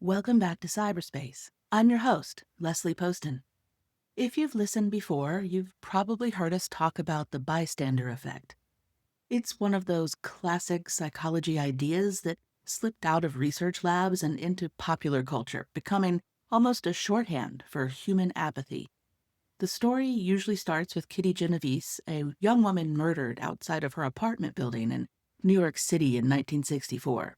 Welcome back to Cyberspace. I'm your host, Leslie Poston. If you've listened before, you've probably heard us talk about the bystander effect. It's one of those classic psychology ideas that slipped out of research labs and into popular culture, becoming almost a shorthand for human apathy. The story usually starts with Kitty Genovese, a young woman murdered outside of her apartment building in New York City in 1964.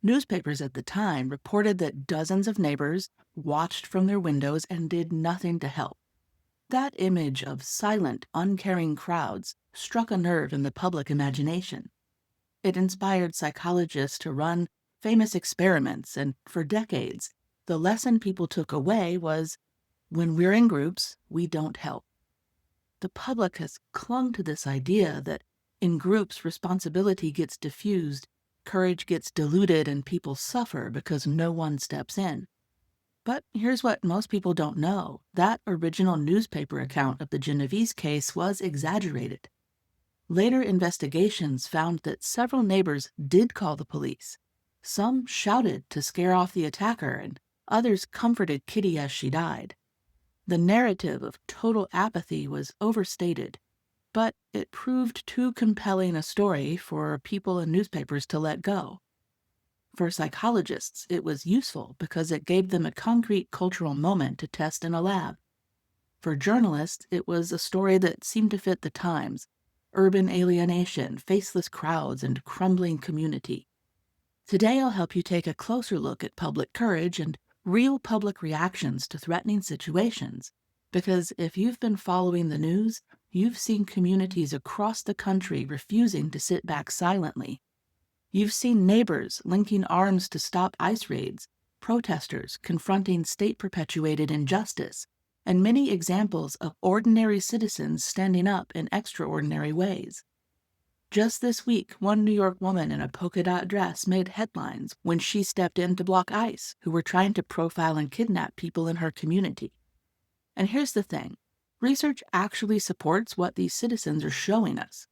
Newspapers at the time reported that dozens of neighbors watched from their windows and did nothing to help. That image of silent, uncaring crowds struck a nerve in the public imagination. It inspired psychologists to run famous experiments, and for decades, the lesson people took away was, when we're in groups, we don't help. The public has clung to this idea that in groups, responsibility gets diffused, courage gets diluted, and people suffer because no one steps in. But here's what most people don't know. That original newspaper account of the Genovese case was exaggerated. Later investigations found that several neighbors did call the police. Some shouted to scare off the attacker, and others comforted Kitty as she died. The narrative of total apathy was overstated, but it proved too compelling a story for people and newspapers to let go. For psychologists, it was useful because it gave them a concrete cultural moment to test in a lab. For journalists, it was a story that seemed to fit the times: urban alienation, faceless crowds, and crumbling community. Today, I'll help you take a closer look at public courage and real public reactions to threatening situations. Because if you've been following the news, you've seen communities across the country refusing to sit back silently. You've seen neighbors linking arms to stop ICE raids, protesters confronting state-perpetuated injustice, and many examples of ordinary citizens standing up in extraordinary ways. Just this week, one New York woman in a polka dot dress made headlines when she stepped in to block ICE, who were trying to profile and kidnap people in her community. And here's the thing. Research actually supports what these citizens are showing us.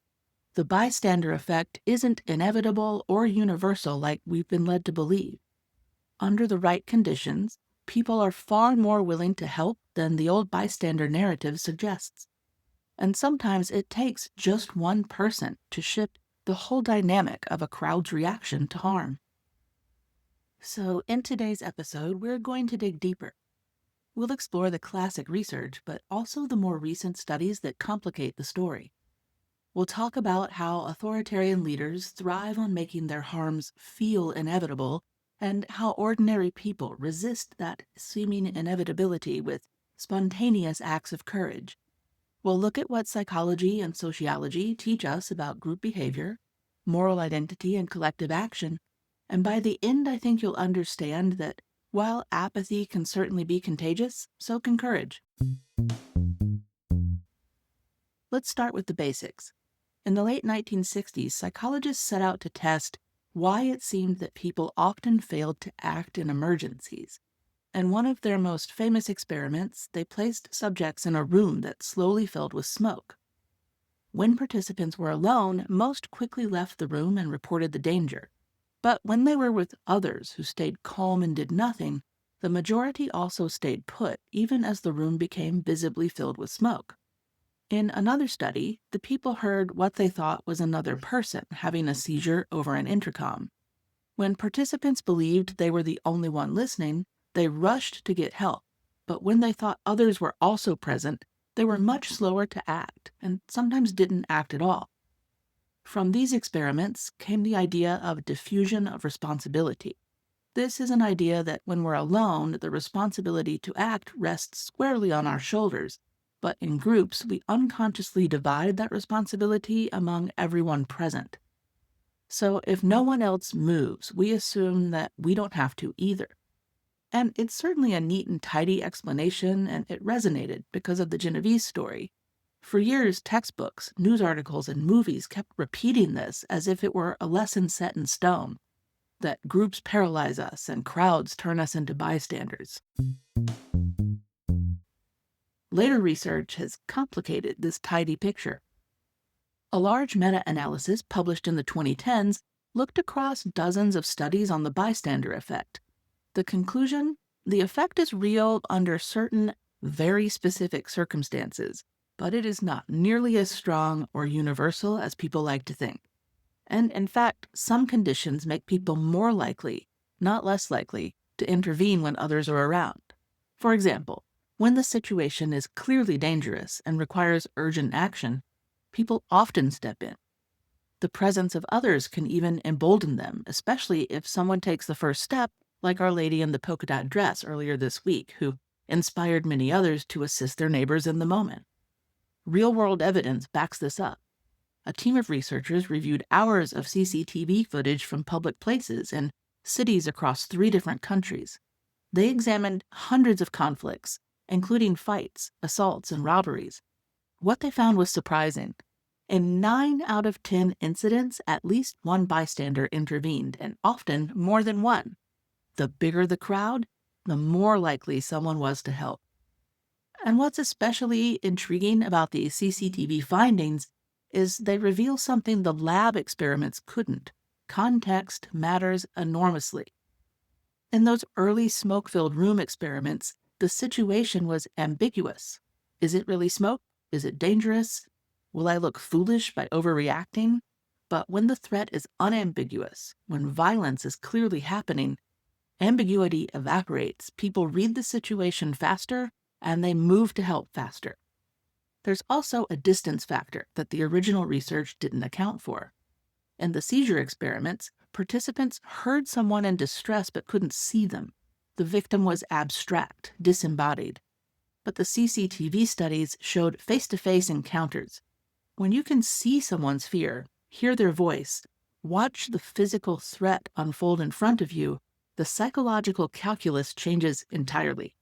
The bystander effect isn't inevitable or universal like we've been led to believe. Under the right conditions, people are far more willing to help than the old bystander narrative suggests. And sometimes it takes just one person to shift the whole dynamic of a crowd's reaction to harm. So in today's episode, we're going to dig deeper. We'll explore the classic research, but also the more recent studies that complicate the story. We'll talk about how authoritarian leaders thrive on making their harms feel inevitable, and how ordinary people resist that seeming inevitability with spontaneous acts of courage. We'll look at what psychology and sociology teach us about group behavior, moral identity, and collective action, and by the end I think you'll understand that while apathy can certainly be contagious, so can courage. Let's start with the basics. In the late 1960s, psychologists set out to test why it seemed that people often failed to act in emergencies. In one of their most famous experiments, they placed subjects in a room that slowly filled with smoke. When participants were alone, most quickly left the room and reported the danger. But when they were with others who stayed calm and did nothing, the majority also stayed put, even as the room became visibly filled with smoke. In another study, the people heard what they thought was another person having a seizure over an intercom. When participants believed they were the only one listening, they rushed to get help. But when they thought others were also present, they were much slower to act, and sometimes didn't act at all. From these experiments came the idea of diffusion of responsibility. This is an idea that when we're alone, the responsibility to act rests squarely on our shoulders, but in groups, we unconsciously divide that responsibility among everyone present. So if no one else moves, we assume that we don't have to either. And it's certainly a neat and tidy explanation, and it resonated because of the Genovese story. For years, textbooks, news articles, and movies kept repeating this as if it were a lesson set in stone, that groups paralyze us and crowds turn us into bystanders. Later research has complicated this tidy picture. A large meta-analysis published in the 2010s looked across dozens of studies on the bystander effect. The conclusion? The effect is real under certain very specific circumstances, but it is not nearly as strong or universal as people like to think. And in fact, some conditions make people more likely, not less likely, to intervene when others are around. For example, when the situation is clearly dangerous and requires urgent action, people often step in. The presence of others can even embolden them, especially if someone takes the first step, like Our Lady in the polka dot dress earlier this week, who inspired many others to assist their neighbors in the moment. Real-world evidence backs this up. A team of researchers reviewed hours of CCTV footage from public places in cities across 3 different countries. They examined hundreds of conflicts, including fights, assaults, and robberies. What they found was surprising. In 9 out of 10 incidents, at least one bystander intervened, and often more than one. The bigger the crowd, the more likely someone was to help. And what's especially intriguing about the CCTV findings is they reveal something the lab experiments couldn't. Context matters enormously. In those early smoke-filled room experiments, the situation was ambiguous. Is it really smoke? Is it dangerous? Will I look foolish by overreacting? But when the threat is unambiguous, when violence is clearly happening, ambiguity evaporates. People read the situation faster, and they move to help faster. There's also a distance factor that the original research didn't account for. In the seizure experiments, participants heard someone in distress but couldn't see them. The victim was abstract, disembodied. But the CCTV studies showed face-to-face encounters. When you can see someone's fear, hear their voice, watch the physical threat unfold in front of you, the psychological calculus changes entirely.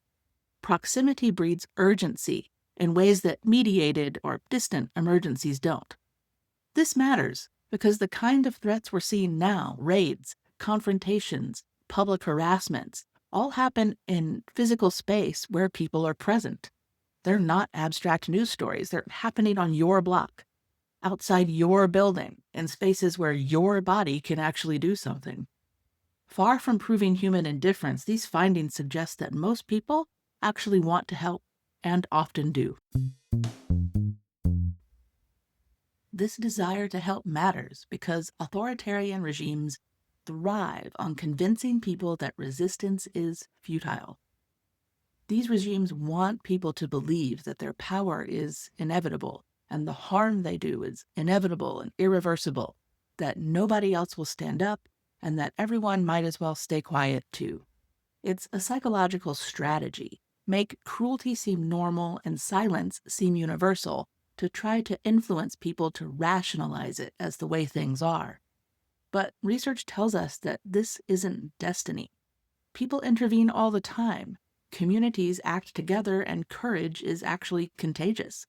Proximity breeds urgency in ways that mediated or distant emergencies don't. This matters because the kind of threats we're seeing now, raids, confrontations, public harassments, all happen in physical space where people are present. They're not abstract news stories. They're happening on your block, outside your building, in spaces where your body can actually do something. Far from proving human indifference, these findings suggest that most people actually want to help and often do. This desire to help matters because authoritarian regimes thrive on convincing people that resistance is futile. These regimes want people to believe that their power is inevitable and the harm they do is inevitable and irreversible, that nobody else will stand up, and that everyone might as well stay quiet too. It's a psychological strategy. Make cruelty seem normal and silence seem universal to try to influence people to rationalize it as the way things are. But research tells us that this isn't destiny. People intervene all the time. Communities act together, and courage is actually contagious.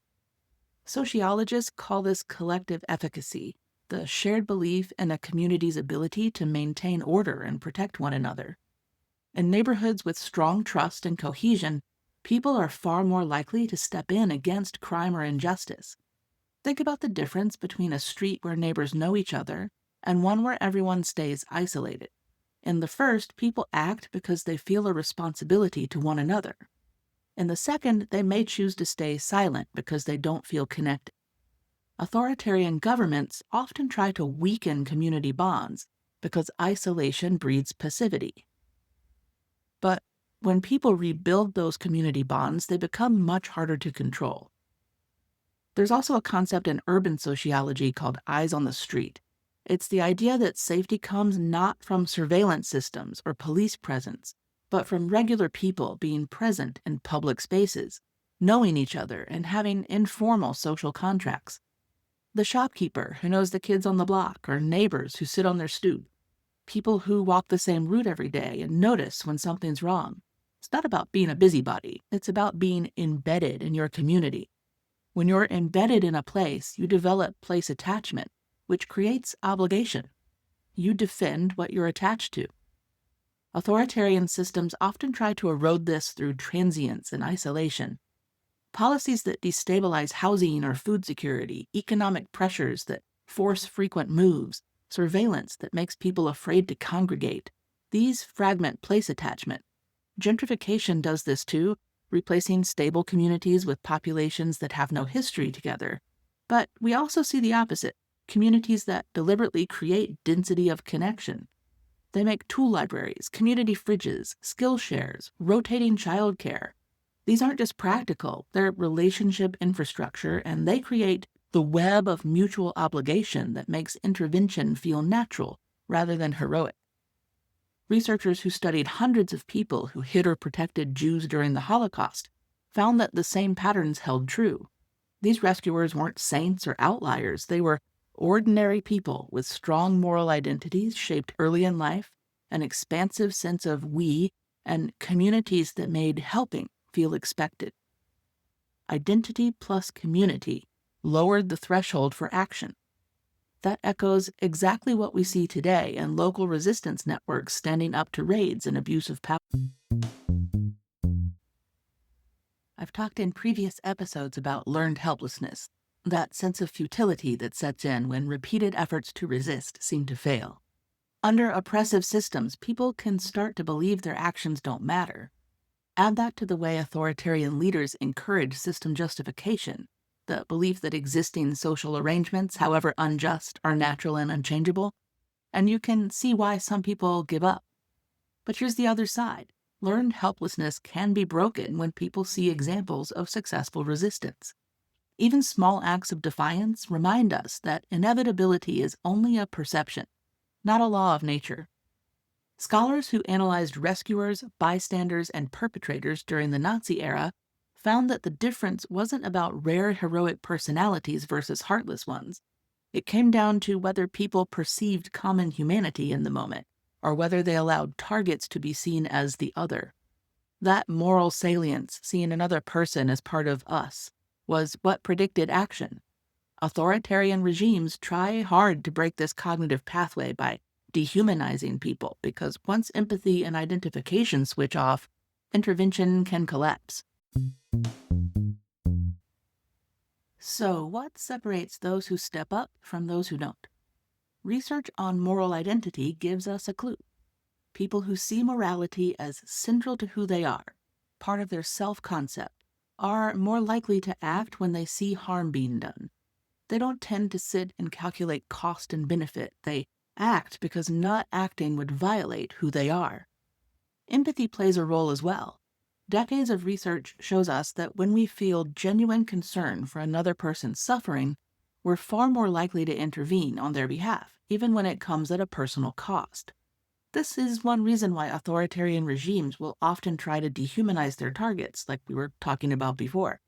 Sociologists call this collective efficacy, the shared belief in a community's ability to maintain order and protect one another. In neighborhoods with strong trust and cohesion, people are far more likely to step in against crime or injustice. Think about the difference between a street where neighbors know each other and one where everyone stays isolated. In the first, people act because they feel a responsibility to one another. In the second, they may choose to stay silent because they don't feel connected. Authoritarian governments often try to weaken community bonds because isolation breeds passivity. But when people rebuild those community bonds, they become much harder to control. There's also a concept in urban sociology called eyes on the street. It's the idea that safety comes not from surveillance systems or police presence, but from regular people being present in public spaces, knowing each other and having informal social contracts. The shopkeeper who knows the kids on the block, or neighbors who sit on their stoop. People who walk the same route every day and notice when something's wrong. It's not about being a busybody. It's about being embedded in your community. When you're embedded in a place, you develop place attachment, which creates obligation. You defend what you're attached to. Authoritarian systems often try to erode this through transience and isolation. Policies that destabilize housing or food security, economic pressures that force frequent moves, surveillance that makes people afraid to congregate. These fragment place attachment. Gentrification does this too, replacing stable communities with populations that have no history together. But we also see the opposite, communities that deliberately create density of connection. They make tool libraries, community fridges, skill shares, rotating childcare. These aren't just practical, they're relationship infrastructure, and they create the web of mutual obligation that makes intervention feel natural rather than heroic. Researchers who studied hundreds of people who hid or protected Jews during the Holocaust found that the same patterns held true. These rescuers weren't saints or outliers, they were ordinary people with strong moral identities shaped early in life, an expansive sense of we, and communities that made helping feel expected. Identity plus community lowered the threshold for action. That echoes exactly what we see today in local resistance networks standing up to raids and abuse of power. I've talked in previous episodes about learned helplessness, that sense of futility that sets in when repeated efforts to resist seem to fail. Under oppressive systems, people can start to believe their actions don't matter. Add that to the way authoritarian leaders encourage system justification, the belief that existing social arrangements, however unjust, are natural and unchangeable, and you can see why some people give up. But here's the other side. Learned helplessness can be broken when people see examples of successful resistance. Even small acts of defiance remind us that inevitability is only a perception, not a law of nature. Scholars who analyzed rescuers, bystanders, and perpetrators during the Nazi era found that the difference wasn't about rare heroic personalities versus heartless ones. It came down to whether people perceived common humanity in the moment, or whether they allowed targets to be seen as the other. That moral salience, seeing another person as part of us, was what predicted action. Authoritarian regimes try hard to break this cognitive pathway by dehumanizing people, because once empathy and identification switch off, intervention can collapse. So, what separates those who step up from those who don't? Research on moral identity gives us a clue. People who see morality as central to who they are, part of their self-concept, are more likely to act when they see harm being done. They don't tend to sit and calculate cost and benefit. They act because not acting would violate who they are. Empathy plays a role as well. Decades of research shows us that when we feel genuine concern for another person's suffering, we're far more likely to intervene on their behalf, even when it comes at a personal cost. This is one reason why authoritarian regimes will often try to dehumanize their targets, like we were talking about before.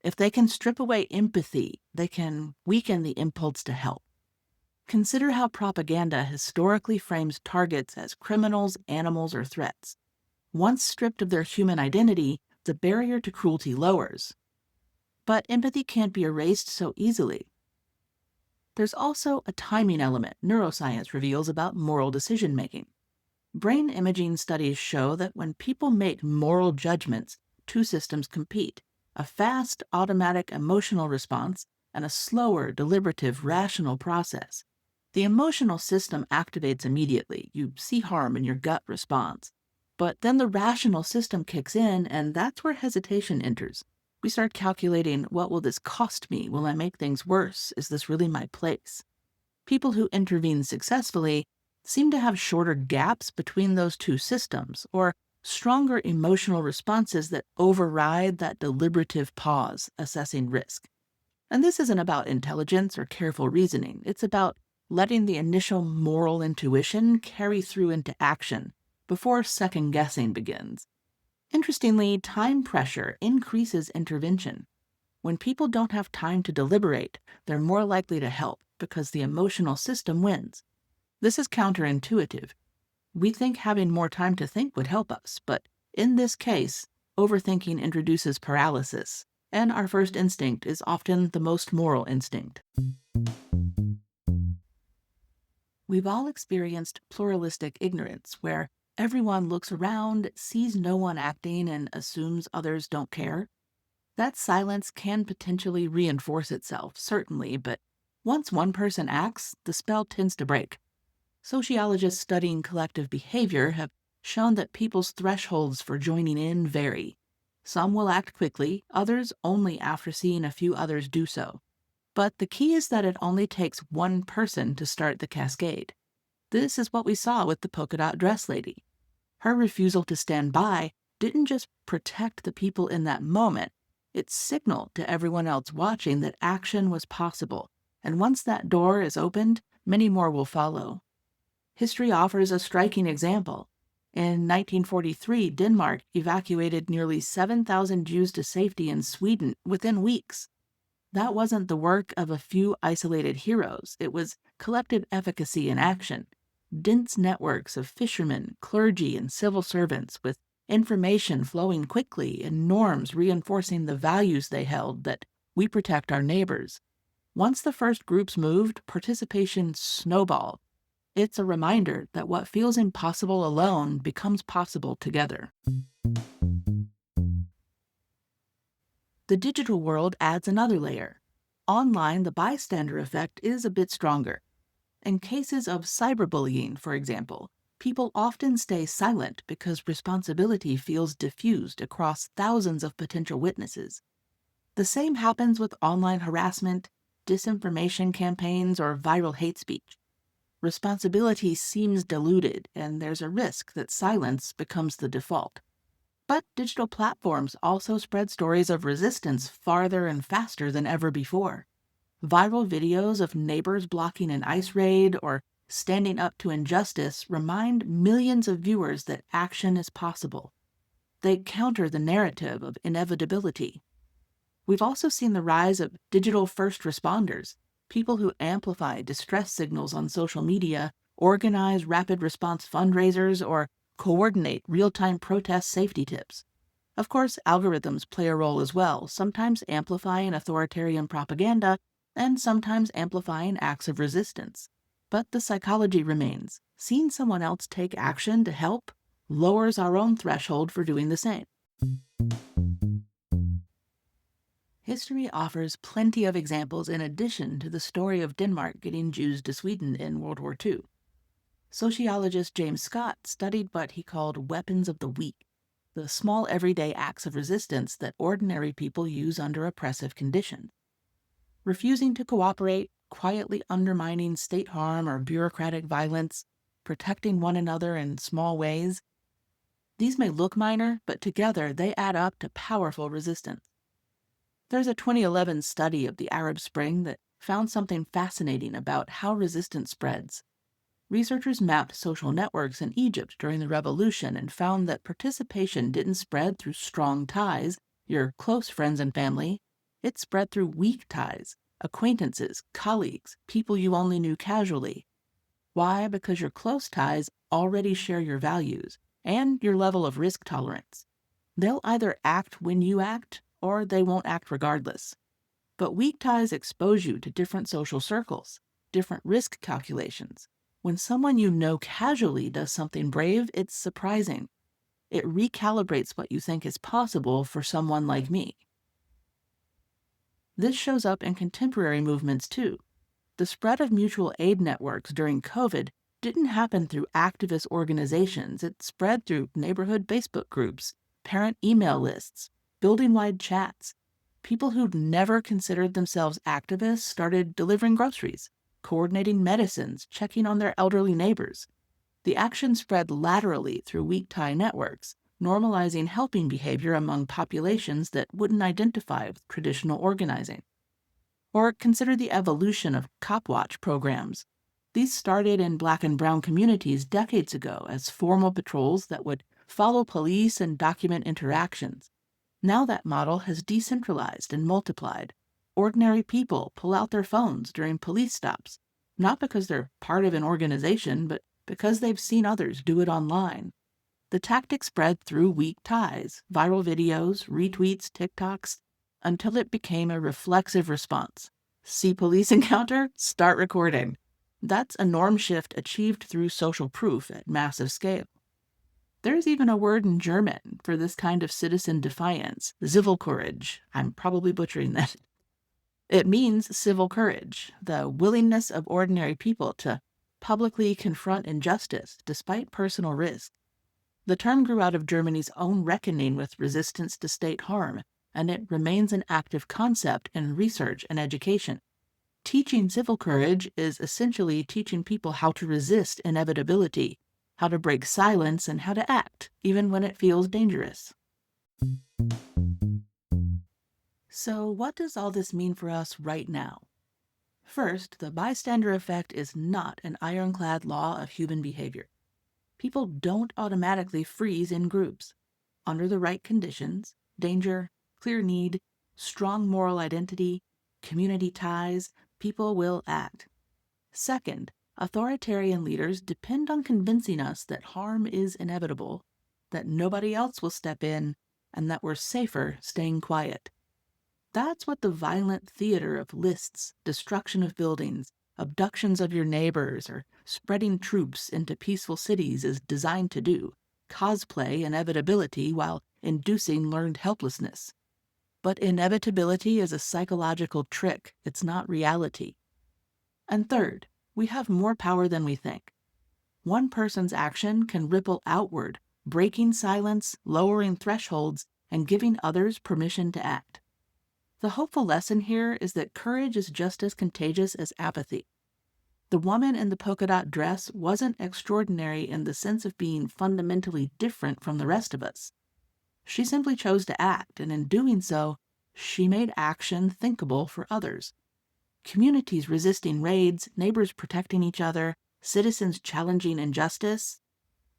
If they can strip away empathy, they can weaken the impulse to help. Consider how propaganda historically frames targets as criminals, animals, or threats. Once stripped of their human identity, the barrier to cruelty lowers. But empathy can't be erased so easily. There's also a timing element neuroscience reveals about moral decision-making. Brain imaging studies show that when people make moral judgments, two systems compete: a fast, automatic emotional response and a slower, deliberative, rational process. The emotional system activates immediately. You see harm and your gut responds. But then the rational system kicks in, and that's where hesitation enters. We start calculating, what will this cost me? Will I make things worse? Is this really my place? People who intervene successfully seem to have shorter gaps between those two systems, or stronger emotional responses that override that deliberative pause assessing risk. And this isn't about intelligence or careful reasoning. It's about letting the initial moral intuition carry through into action before second-guessing begins. Interestingly, time pressure increases intervention. When people don't have time to deliberate, they're more likely to help because the emotional system wins. This is counterintuitive. We think having more time to think would help us, but in this case, overthinking introduces paralysis, and our first instinct is often the most moral instinct. We've all experienced pluralistic ignorance, where everyone looks around, sees no one acting, and assumes others don't care. That silence can potentially reinforce itself, certainly, but once one person acts, the spell tends to break. Sociologists studying collective behavior have shown that people's thresholds for joining in vary. Some will act quickly, others only after seeing a few others do so. But the key is that it only takes one person to start the cascade. This is what we saw with the polka dot dress lady. Her refusal to stand by didn't just protect the people in that moment, it signaled to everyone else watching that action was possible. And once that door is opened, many more will follow. History offers a striking example. In 1943, Denmark evacuated nearly 7,000 Jews to safety in Sweden within weeks. That wasn't the work of a few isolated heroes, it was collective efficacy in action. Dense networks of fishermen, clergy, and civil servants with information flowing quickly and norms reinforcing the values they held that we protect our neighbors. Once the first groups moved, participation snowballed. It's a reminder that what feels impossible alone becomes possible together. The digital world adds another layer. Online, the bystander effect is a bit stronger. In cases of cyberbullying, for example, people often stay silent because responsibility feels diffused across thousands of potential witnesses. The same happens with online harassment, disinformation campaigns, or viral hate speech. Responsibility seems diluted, and there's a risk that silence becomes the default. But digital platforms also spread stories of resistance farther and faster than ever before. Viral videos of neighbors blocking an ICE raid or standing up to injustice remind millions of viewers that action is possible. They counter the narrative of inevitability. We've also seen the rise of digital first responders, people who amplify distress signals on social media, organize rapid response fundraisers, or coordinate real-time protest safety tips. Of course, algorithms play a role as well, sometimes amplifying authoritarian propaganda and sometimes amplifying acts of resistance. But the psychology remains. Seeing someone else take action to help lowers our own threshold for doing the same. History offers plenty of examples in addition to the story of Denmark getting Jews to Sweden in World War II. Sociologist James Scott studied what he called weapons of the weak, the small everyday acts of resistance that ordinary people use under oppressive conditions. Refusing to cooperate, quietly undermining state harm or bureaucratic violence, protecting one another in small ways. These may look minor, but together they add up to powerful resistance. There's a 2011 study of the Arab Spring that found something fascinating about how resistance spreads. Researchers mapped social networks in Egypt during the revolution and found that participation didn't spread through strong ties, your close friends and family. It spread through weak ties, acquaintances, colleagues, people you only knew casually. Why? Because your close ties already share your values and your level of risk tolerance. They'll either act when you act, or they won't act regardless. But weak ties expose you to different social circles, different risk calculations. When someone you know casually does something brave, it's surprising. It recalibrates what you think is possible for someone like me. This shows up in contemporary movements too. The spread of mutual aid networks during COVID didn't happen through activist organizations. It spread through neighborhood Facebook groups, parent email lists, building-wide chats. People who'd never considered themselves activists started delivering groceries, coordinating medicines, checking on their elderly neighbors. The action spread laterally through weak tie networks, normalizing helping behavior among populations that wouldn't identify with traditional organizing. Or consider the evolution of cop watch programs. These started in Black and brown communities decades ago as formal patrols that would follow police and document interactions. Now that model has decentralized and multiplied. Ordinary people pull out their phones during police stops, not because they're part of an organization, but because they've seen others do it online. The tactic spread through weak ties, viral videos, retweets, TikToks, until it became a reflexive response. See police encounter? Start recording. That's a norm shift achieved through social proof at massive scale. There's even a word in German for this kind of citizen defiance, Zivilcourage. I'm probably butchering that. It means civil courage, the willingness of ordinary people to publicly confront injustice despite personal risk. The term grew out of Germany's own reckoning with resistance to state harm, and it remains an active concept in research and education. Teaching civil courage is essentially teaching people how to resist inevitability, how to break silence, and how to act, even when it feels dangerous. So, what does all this mean for us right now? First, the bystander effect is not an ironclad law of human behavior. People don't automatically freeze in groups. Under the right conditions, danger, clear need, strong moral identity, community ties, people will act. Second, authoritarian leaders depend on convincing us that harm is inevitable, that nobody else will step in, and that we're safer staying quiet. That's what the violent theater of lists, destruction of buildings, abductions of your neighbors, or spreading troops into peaceful cities is designed to do: cosplay inevitability while inducing learned helplessness. But inevitability is a psychological trick, it's not reality. And third, we have more power than we think. One person's action can ripple outward, breaking silence, lowering thresholds, and giving others permission to act. The hopeful lesson here is that courage is just as contagious as apathy. The woman in the polka dot dress wasn't extraordinary in the sense of being fundamentally different from the rest of us. She simply chose to act, and in doing so, she made action thinkable for others. Communities resisting raids, neighbors protecting each other, citizens challenging injustice.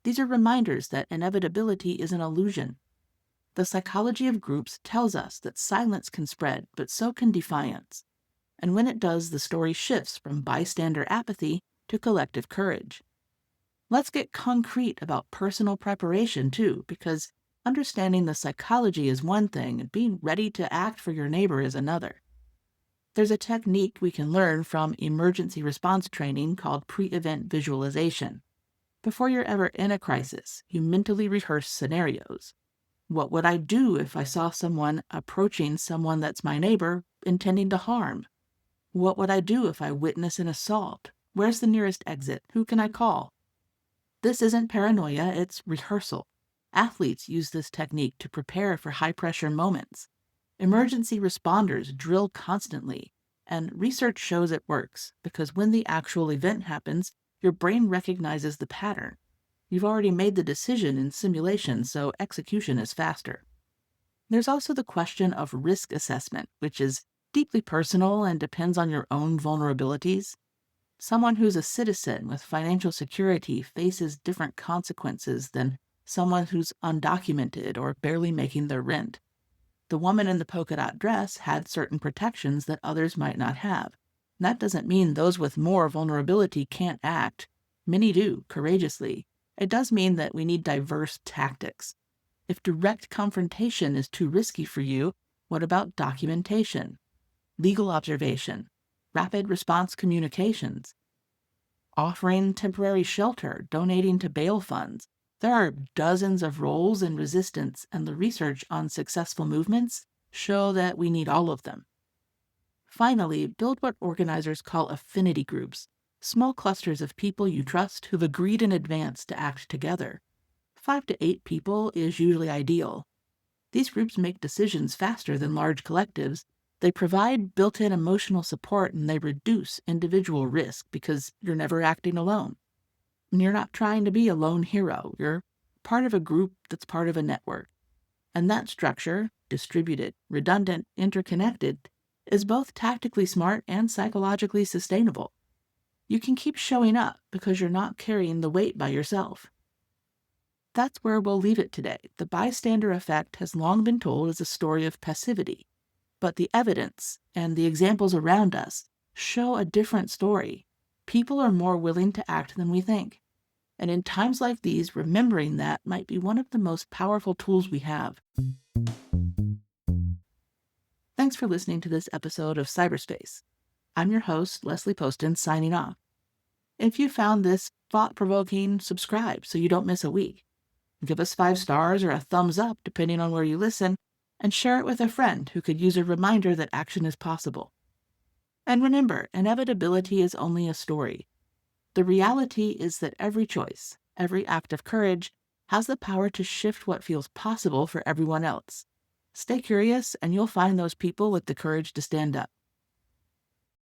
These are reminders that inevitability is an illusion. The psychology of groups tells us that silence can spread, but so can defiance. And when it does, the story shifts from bystander apathy to collective courage. Let's get concrete about personal preparation, too, because understanding the psychology is one thing, and being ready to act for your neighbor is another. There's a technique we can learn from emergency response training called pre-event visualization. Before you're ever in a crisis, you mentally rehearse scenarios. What would I do if I saw someone approaching someone that's my neighbor intending to harm? What would I do if I witness an assault? Where's the nearest exit? Who can I call? This isn't paranoia, it's rehearsal. Athletes use this technique to prepare for high-pressure moments. Emergency responders drill constantly, and research shows it works because when the actual event happens, your brain recognizes the pattern. You've already made the decision in simulation, so execution is faster. There's also the question of risk assessment, which is deeply personal and depends on your own vulnerabilities. Someone who's a citizen with financial security faces different consequences than someone who's undocumented or barely making their rent. The woman in the polka dot dress had certain protections that others might not have. That doesn't mean those with more vulnerability can't act. Many do, courageously. It does mean that we need diverse tactics. If direct confrontation is too risky for you, what about documentation, legal observation, rapid response communications, offering temporary shelter, donating to bail funds? There are dozens of roles in resistance, and the research on successful movements show that we need all of them. Finally, build what organizers call affinity groups, small clusters of people you trust who've agreed in advance to act together. 5 to 8 people is usually ideal. These groups make decisions faster than large collectives. They provide built-in emotional support, and they reduce individual risk because you're never acting alone. And you're not trying to be a lone hero. You're part of a group that's part of a network. And that structure, distributed, redundant, interconnected, is both tactically smart and psychologically sustainable. You can keep showing up because you're not carrying the weight by yourself. That's where we'll leave it today. The bystander effect has long been told as a story of passivity, but the evidence and the examples around us show a different story. People are more willing to act than we think. And in times like these, remembering that might be one of the most powerful tools we have. Thanks for listening to this episode of PsyberSpace. I'm your host, Leslie Poston, signing off. If you found this thought-provoking, subscribe so you don't miss a week. Give us 5 stars or a thumbs up, depending on where you listen, and share it with a friend who could use a reminder that action is possible. And remember, inevitability is only a story. The reality is that every choice, every act of courage, has the power to shift what feels possible for everyone else. Stay curious, and you'll find those people with the courage to stand up.